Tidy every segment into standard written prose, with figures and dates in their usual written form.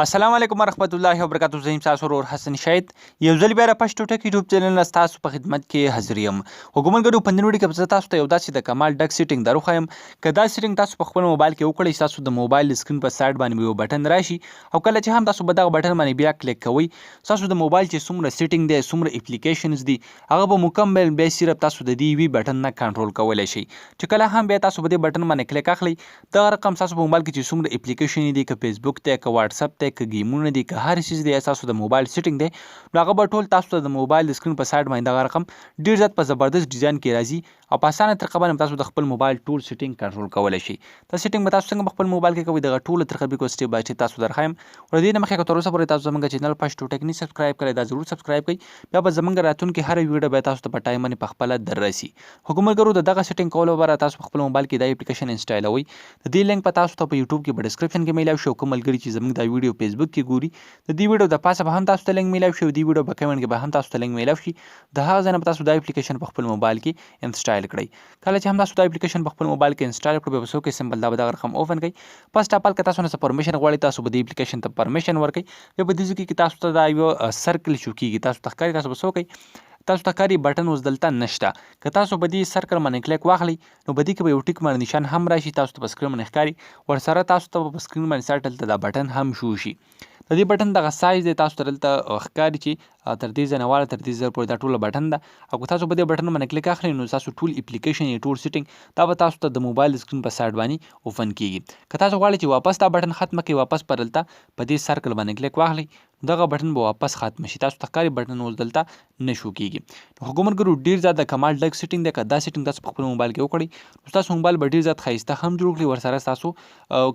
السلام علیکم ورحمت الله وبرکاتو. زه یم ستاسو ورور حسن شهید. یو ځل بیا د پښتو ټک یوټیوب چینل نه ستاسو په خدمت کې حاضر یم. حکومتګرو په نن ویډیو کې زه تاسو ته یو داسې د کمال ډک سیټینګ دروښیم. که دا سیټینګ تاسو په خپل موبایل کې وکړئ، ستاسو د موبایل سکرین په سایډ باندې یو بټن راشي او کله چې هم تاسو په دغه بټن باندې بیا کلیک کوئ، ستاسو د موبایل چې څومره سیټینګ دی، څومره اپلیکیشنز دي، هغه به مکمل بیا صرف تاسو د دې یوې بټن نه کنټرول کولی شئ. چې کله هم بیا تاسو په دې بټن باندې کلیک اخلئ، دغه رقم ستاسو په موبایل کې چې څومره اپلیکیشن دي، که فیسبوک دی، که واتساپ دی، که ګیمونه دي، که هر څیز دی تاسو د موبایل سیټینګ دی، نو هغه به ټول تاسو ته د موبایل د سکرین په سایډ باندې دغه رقم ډېر زیات په زبردست ډیزاین کې راځي او په اسانه طریقه باندې تاسو د خپل موبایل ټول سیټینګ کنټرول کولی شئ. دا سیټینګ به تاسو څنګه په خپل موبایل کې کوئ، دغه ټوله طریقه به سټیپ بای سټیپ تاسو درښیم. ور دې نه مخکې که تر اوسه پورې تاسو زموږ چینل پښتو ټک نه سبسکرایب کړی، دا ضرور سبسکرایب کړئ. بیا به زموږ راتلونکي هره ویډیو به تاسو ته په ټایم باندې پخپله در رسي. حکومتګرو د دغه سیټینګ کولو لپاره تاسو په خپل موبایل کې دا اپلیکیشن انسټالوئ. د دې لینک په تاسو ته په یوټیوب کې په ډسکرپشن کې میلاو شي او کوم ملګري چې زموږ دا ویډیو فیسبوک کې ګوري، د دې ویډیو د پاسه به هم تاسو ته لینک میلاو شي او دې ویډیو په کمنټ کې به هم تاسو ته لینک میلاو شي. د هغه ځای نه به تاسو دا اپلیکیشن په خپل موبایل کې انسټال کړئ. کله چې هم تاسو دا اپلیکیشن په خپل موبایل کې انسټال کړئ، بیا به څوک سمبل دا به دغه رقم اوپن کړئ. فرسټ اف آل که تاسو نه څه پرمیشن غواړئ، تاسو به دې اپلیکیشن ته پرمیشن ورکړئ. بیا په دې ځای کې تاسو ته دا یو سرکل شو کېږي، تاسو ته ښکاري، تاسو به څه وکړئ، تاسو ته ښکاري بټن اوس دلته نشته. که تاسو په دې سرکل باندې کلیک واخلئ، نو په دې کې به یو ټیک باندې نشان هم راشي، تاسو ته په سکرین باندې ښکاري. ورسره تاسو ته په سکرین باندې سره دلته دا بټن هم شو شي. د دې بټن دغه سایز دی تاسو ته دلته ښکاري چې تر دې ځای نه واړه تر دې ځای پورې دا ټوله بټن ده. او که تاسو په دې بټن باندې کلیک اخلئ، نو تاسو ټول اپلیکیشن یا ټول سیټینګ دا به تاسو ته د موبایل سکرین په سایډ باندې اوپن کېږي. که تاسو غواړئ چې واپس دا بټن ختمه کړئ، واپس په دلته په دې سرکل باندې کلیک واخلئ، دغه بټن به واپس ختم شي. تاسو ته ښکاري بټن اوس دلته نه شو کېږي. حکومتګرو ډېر زیات د کمال ډک سیټینګ دی. که دا سیټینګ تاسو په خپل موبایل کې وکړئ، نو ستاسو موبایل به ډېر زیات ښایسته هم جوړ کړي. ورسره ستاسو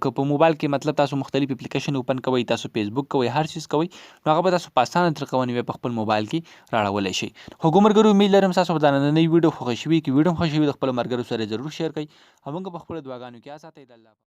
که په موبایل کې مطلب تاسو مختلف اپلیکیشن اوپن کوئ، تاسو فیسبوک کوئ، هر چیز کوئ، نو هغه به تاسو په اسانه طریقه باندې په خپل موبایل کې راړولی شئ. حکومتګرو امید لرم ستاسو به دا نننۍ ویډیو خوښه شوې. که ویډیو هم خوښه شوې، د خپلو ملګرو سره ضرور شیر کړئ او موږ په خپلو دعاګانو کې یاد ساتئ. د الله